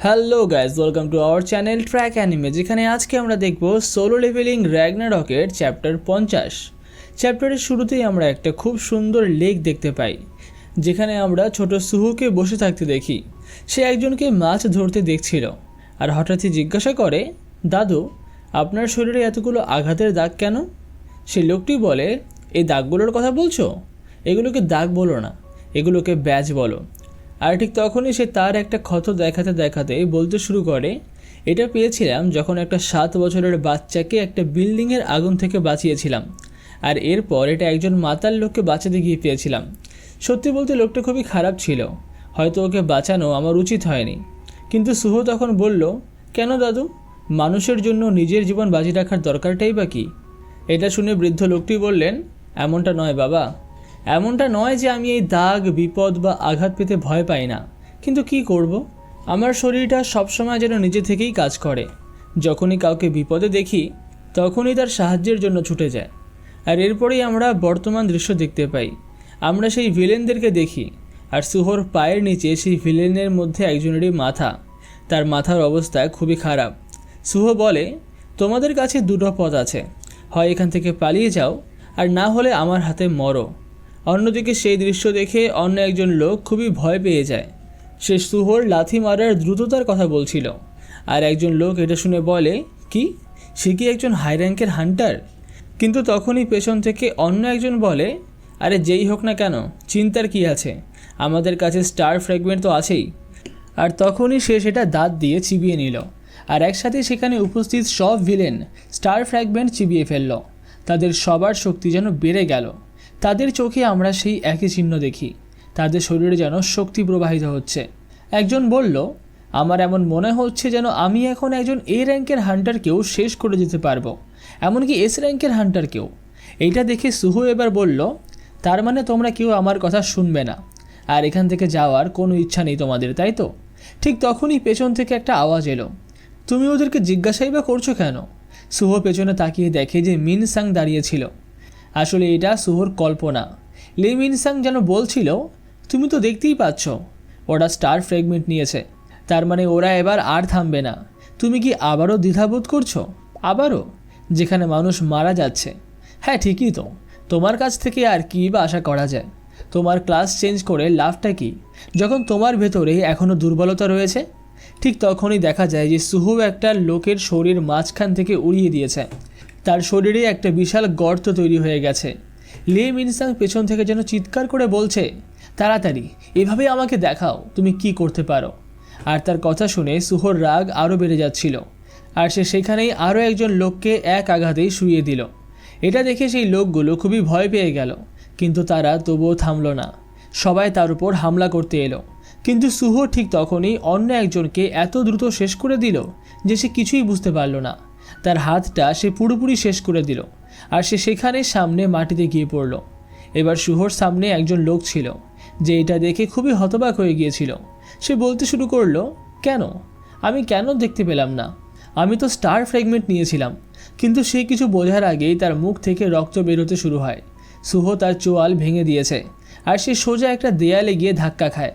Hello guys, welcome to our channel track anime, যেখানে আজকে আমরা দেখব সোলো লেভেলিং র্যাগনারকের চ্যাপ্টার 50। চ্যাপ্টারের শুরুতেই আমরা একটা খুব সুন্দর লেক দেখতে পাই, যেখানে আমরা ছোট সুহুকে বসে থাকতে দেখি। সে একজনকে মাছ ধরতে দেখছিল আর হঠাৎই জিজ্ঞাসা করে, দাদু, আপনার শরীরে এতগুলো আঘাতের দাগ কেন? সে লোকটি বলে, এই দাগগুলোর কথা বলছো? এগুলোকে দাগ বলো না, এগুলোকে ব্যাজ বলো। আর ঠিক তখনই সে তার একটা ক্ষত দেখাতে দেখাতে বলতে শুরু করে, এটা পেয়েছিলাম যখন একটা 7 বছরের বাচ্চাকে একটা বিল্ডিংয়ের আগুন থেকে বাঁচিয়েছিলাম, আর এরপর এটা একজন মাতাল লোককে বাঁচাতে গিয়ে পেয়েছিলাম। সত্যি বলতে লোকটা খুবই খারাপ ছিল, হয়তো ওকে বাঁচানো আমার উচিত হয়নি। কিন্তু সুহো তখন বলল, কেন দাদু, মানুষের জন্য নিজের জীবন বাজি রাখার দরকারটাই বা কী? এটা শুনে বৃদ্ধ লোকটি বললেন, এমনটা নয় বাবা, এমনটা নয় যে আমি এই দাগ, বিপদ বা আঘাত পেতে ভয় পাই না, কিন্তু কি করব, আমার শরীরটা সবসময় যেন নিজে থেকেই কাজ করে। যখনই কাউকে বিপদে দেখি তখনই তার সাহায্যের জন্য ছুটে যায়। আর এরপরেই আমরা বর্তমান দৃশ্য দেখতে পাই। আমরা সেই ভিলেনদেরকে দেখি, আর সুহোর পায়ের নিচে সেই ভিলেনের মধ্যে একজনেরই মাথা। তার মাথার অবস্থা খুবই খারাপ। সুহো বলে, তোমাদের কাছে দুটো পথ আছে, হয় এখান থেকে পালিয়ে যাও, আর না হলে আমার হাতে মরো। অন্যদিকে সেই দৃশ্য দেখে অন্য একজন লোক খুবই ভয় পেয়ে যায়। সে সুহোর লাথি মারার দ্রুততার কথা বলছিল, আর একজন লোক এটা শুনে বলে, কি, সে কি একজন হাই র্যাঙ্কের হান্টার? কিন্তু তখনই পেছন থেকে অন্য একজন বলে, আরে যেই হোক না কেন, চিন্তার কি আছে, আমাদের কাছে স্টার ফ্র্যাগমেন্ট তো আছেই। আর তখনই সে সেটা দাঁত দিয়ে চিবিয়ে নিল, আর একসাথে সেখানে উপস্থিত সব ভিলেন স্টার ফ্র্যাগমেন্ট চিবিয়ে ফেলল। তাদের সবার শক্তি যেন বেড়ে গেল। তাদের চোখে আমরা সেই একই চিহ্ন দেখি, তাদের শরীরে যেন শক্তি প্রবাহিত হচ্ছে। একজন বলল, আমার এমন মনে হচ্ছে যেন আমি এখন একজন এ র্যাঙ্কের হান্টারকেও শেষ করে দিতে পারবো, এমনকি এস র্যাঙ্কের হান্টারকেও। এইটা দেখে সুহু এবার বলল, তার মানে তোমরা কেউ আমার কথা শুনবে না, আর এখান থেকে যাওয়ার কোনো ইচ্ছা নেই তোমাদের, তাই তো? ঠিক তখনই পেছন থেকে একটা আওয়াজ এলো, তুমি ওদেরকে জিজ্ঞাসাই বা করছো কেন? সুহো পেছনে তাকিয়ে দেখে যে মিনসাং দাঁড়িয়েছিল। আসলে এটা সুহোর কল্পনা। লি মিনসাং যেন বলছিল, তুমি তো দেখতেই পাচ্ছ, ওরা স্টার ফ্র্যাগমেন্ট নিয়েছে, তার মানে ওরা এবার আর থামবে না। তুমি কি আবারও দ্বিধাবোধ করছো? আবারও? যেখানে মানুষ মারা যাচ্ছে। হ্যাঁ ঠিকই তো, তোমার কাছ থেকে আর কী বা আশা করা যায়? তোমার ক্লাস চেঞ্জ করে লাভটা কি, যখন তোমার ভেতরে এখনও দুর্বলতা রয়েছে? ঠিক তখনই দেখা যায় যে সুহু একটা লোকের শরীর মাঝখান থেকে উড়িয়ে দিয়েছে। তার শরীরে একটা বিশাল গর্ত তৈরি হয়ে গেছে। লি মিনসাং পেছন থেকে যেন চিৎকার করে বলছে, তাড়াতাড়ি এভাবে আমাকে দেখাও তুমি কি করতে পারো। আর তার কথা শুনে সুহোর রাগ আরও বেড়ে যাচ্ছিল, আর সে সেখানেই আরও একজন লোককে এক আঘাতেই শুইয়ে দিল। এটা দেখে সেই লোকগুলো খুবই ভয় পেয়ে গেল, কিন্তু তারা তবুও থামল না। সবাই তার উপর হামলা করতে এলো, কিন্তু সুহো ঠিক তখনই অন্য একজনকে এত দ্রুত শেষ করে দিল যে সে কিছুই বুঝতে পারল না। তার হাতটা সে পুরোপুরি শেষ করে দিল, আর সে সেখানে সামনে মাটিতে গিয়ে পড়ল। এবার সুহোর সামনে একজন লোক ছিল, যে এটা দেখে খুবই হতবাক হয়ে গিয়েছিল। সে বলতে শুরু করলো, কেন, আমি কেন দেখতে পেলাম না? আমি তো স্টার ফ্র্যাগমেন্ট নিয়েছিলাম। কিন্তু সে কিছু বোঝার আগেই তার মুখ থেকে রক্ত বেরোতে শুরু হয়। সুহো তার চোয়াল ভেঙে দিয়েছে, আর সে সোজা একটা দেয়ালে গিয়ে ধাক্কা খায়।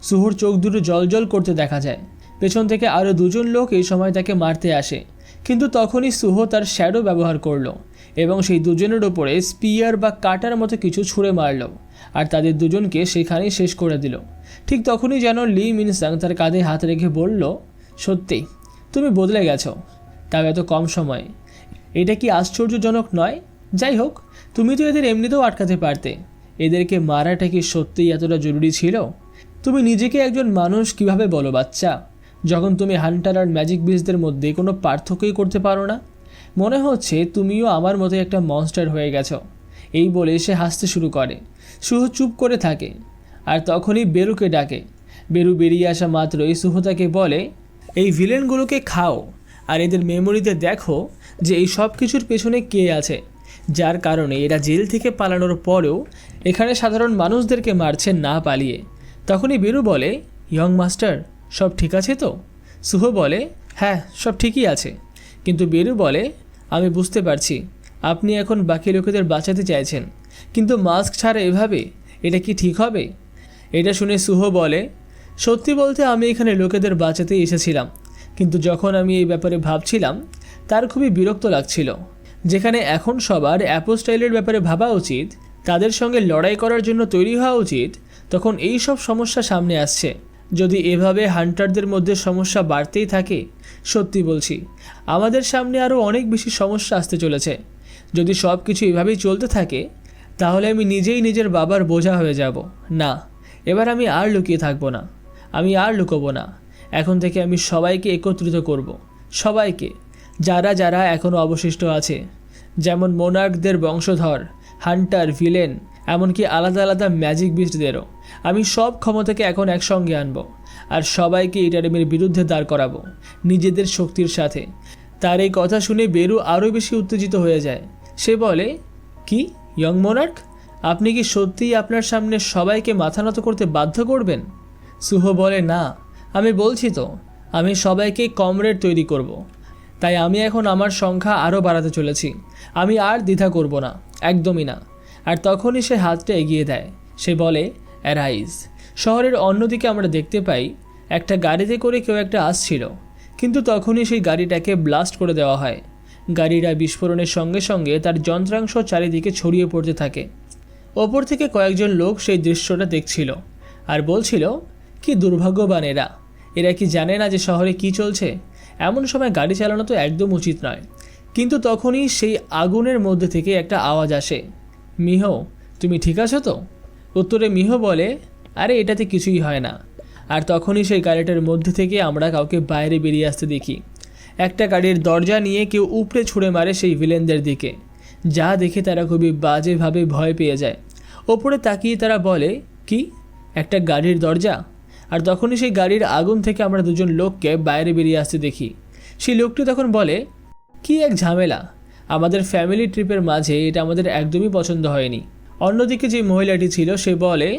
সুহোর চোখ দুটো জলজল করতে দেখা যায়। পেছন থেকে আরও দুজন লোক এই সময় তাকে মারতে আসে, কিন্তু তখনই সুহো তার শ্যাডো ব্যবহার করলো এবং সেই দুজনের ওপরে স্পিয়ার বা কাটার মতো কিছু ছুঁড়ে মারল, আর তাদের দুজনকে সেখানেই শেষ করে দিল। ঠিক তখনই যেন লি মিনসাং তার কাঁধে হাত রেখে বলল, সত্যি তুমি বদলে গেছো, তাও এত কম সময়ে। এটা কি আশ্চর্যজনক নয়? যাই হোক, তুমি তো এদের এমনিতেও আটকাতে পারতে, এদেরকে মারাটা কি সত্যিই এতটা জরুরি ছিল? তুমি নিজেকে একজন মানুষ কিভাবে বলো বাচ্চা, যখন তুমি হান্টার আর ম্যাজিক বিস্টদের মধ্যে কোনো পার্থক্যই করতে পারো না? মনে হচ্ছে তুমিও আমার মতো একটা মনস্টার হয়ে গেছো। এই বলে সে হাসতে শুরু করে। সুহো চুপ করে থাকে, আর তখনই বেরুকে ডাকে। বেরু বেরিয়ে আসা মাত্রই সুহো তাকে বলে, এই ভিলেনগুলোকে খাও, আর এদের মেমোরিতে দেখো যে এই সব কিছুর পেছনে কে আছে, যার কারণে এরা জেল থেকে পালানোর পরেও এখানে সাধারণ মানুষদেরকে মারছে না পালিয়ে। তখনই বেরু বলে, ইয়ং মাস্টার, সব ঠিক আছে তো? সুহো বলে, হ্যাঁ সব ঠিকই আছে। কিন্তু বেরু বলে, আমি বুঝতে পারছি আপনি এখন বাকি লোকেদের বাঁচাতে চাইছেন, কিন্তু মাস্ক ছাড়া এভাবে এটা কি ঠিক হবে? এটা শুনে সুহো বলে, সত্যি বলতে আমি এখানে লোকেদের বাঁচাতেই এসেছিলাম, কিন্তু যখন আমি এই ব্যাপারে ভাবছিলাম তার খুবই বিরক্ত লাগছিল। যেখানে এখন সবার অ্যাপোস্টাইলের ব্যাপারে ভাবা উচিত, তাদের সঙ্গে লড়াই করার জন্য তৈরি হওয়া উচিত, তখন এই সব সমস্যা সামনে আসছে। যদি এভাবে হান্টারদের মধ্যে সমস্যা বাড়তেই থাকে, সত্যি বলছি আমাদের সামনে আরও অনেক বেশি সমস্যা আসতে চলেছে। যদি সব কিছু এভাবেই চলতে থাকে তাহলে আমি নিজেই নিজের বাবার বোঝা হয়ে যাব। না, এবার আমি আর লুকিয়ে থাকবো না, আমি আর লুকোবো না। এখন থেকে আমি সবাইকে একত্রিত করব, সবাইকে, যারা যারা এখনও অবশিষ্ট আছে, যেমন মোনার্কদের বংশধর, হান্টার, ভিলেন, এমনকি আলাদা আলাদা ম্যাজিক বিস্টদেরও। আমি সব ক্ষমতাকে এখন একসঙ্গে আনবো আর সবাইকে ইটারেমের বিরুদ্ধে দাঁড় করাবো নিজেদের শক্তির সাথে। তার এই কথা শুনে বেরু আরও বেশি উত্তেজিত হয়ে যায়। সে বলে, কি ইয়ং মোনার্ক, আপনি কি সত্যিই আপনার সামনে সবাইকে মাথা নত করতে বাধ্য করবেন? সুহো বলে, না, আমি বলছি তো, আমি সবাইকে কমরেড তৈরি করব। তাই আমি এখন আমার সংখ্যা আরও বাড়াতে চলেছি। আমি আর দ্বিধা করব না, একদমই না। আর তখনই সে হাতটা এগিয়ে দেয়। সে বলে, অ্যারাইজ। শহরের অন্যদিকে আমরা দেখতে পাই একটা গাড়িতে করে কেউ একটা আসছিল, কিন্তু তখনই সেই গাড়িটাকে ব্লাস্ট করে দেওয়া হয়। গাড়িটা বিস্ফোরণের সঙ্গে সঙ্গে তার যন্ত্রাংশ চারিদিকে ছড়িয়ে পড়তে থাকে। ওপর থেকে কয়েকজন লোক সেই দৃশ্যটা দেখছিল আর বলছিল, কি দুর্ভাগ্যবান এরা, এরা কি জানে না যে শহরে কি চলছে? এমন সময় গাড়ি চালানো তো একদম উচিত নয়। কিন্তু তখনই সেই আগুনের মধ্যে থেকে একটা আওয়াজ আসে, মিহো, তুমি ঠিক আছো তো? উত্তরে মিহো বলে, আরে এটাতে কিছুই হয় না। আর তখনই সেই গাড়িটার মধ্যে থেকে আমরা কাউকে বাইরে বেরিয়ে আসতে দেখি। একটা গাড়ির দরজা নিয়ে কেউ উপড়ে ছুঁড়ে মারে সেই ভিলেনদের দিকে, যা দেখে তারা খুবই বাজেভাবে ভয় পেয়ে যায়। ওপরে তাকিয়ে তারা বলে, কি, একটা গাড়ির দরজা? আর তখনই সেই গাড়ির আগুন থেকে আমরা দুজন লোককে বাইরে বেরিয়ে আসতে দেখি। সেই লোকটি তখন বলে, কি এক ঝামেলা, আমাদের ফ্যামিলি ট্রিপের মাঝে এটা আমাদের একদমই পছন্দ হয়নি। অন্যদিকে যে মহিলাটি ছিল সে বলে,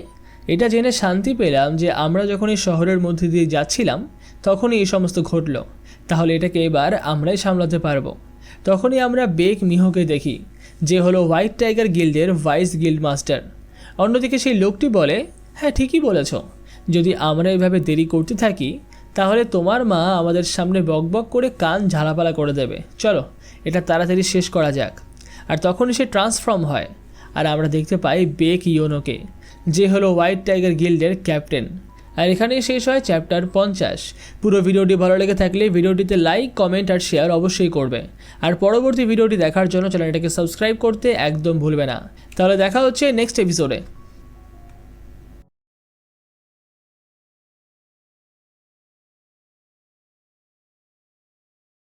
এটা জেনে শান্তি পেলাম যে আমরা যখন এই শহরের মধ্যে দিয়ে যাচ্ছিলাম তখনই এই সমস্ত ঘটল, তাহলে এটাকে এবার আমরাই সামলাতে পারবো। তখনই আমরা বেক মিহোকে দেখি, যে হলো হোয়াইট টাইগার গিল্ডের ভাইস গিল্ড মাস্টার। অন্যদিকে সেই লোকটি বলে, হ্যাঁ ঠিকই বলেছ, যদি আমরা এভাবে দেরি করতে থাকি তাহলে তোমার মা আমাদের সামনে বকবক করে কান ঝালাপালা করে দেবে। চলো এটা তাড়াতাড়ি শেষ করা যাক। আর তখনই সে ট্রান্সফর্ম হয় আর আমরা দেখতে পাই বেক ইয়োনোকে, যে হলো হোয়াইট টাইগার গিল্ডের ক্যাপ্টেন। আর এখানেই শেষ হয় চ্যাপ্টার 50। পুরো ভিডিওটি ভালো লেগে থাকলে ভিডিওটিতে লাইক, কমেন্ট আর শেয়ার অবশ্যই করবে। আর পরবর্তী ভিডিওটি দেখার জন্য চ্যানেলটাকে সাবস্ক্রাইব করতে একদম ভুলবে না। তাহলে দেখা হচ্ছে নেক্সট এপিসোডে।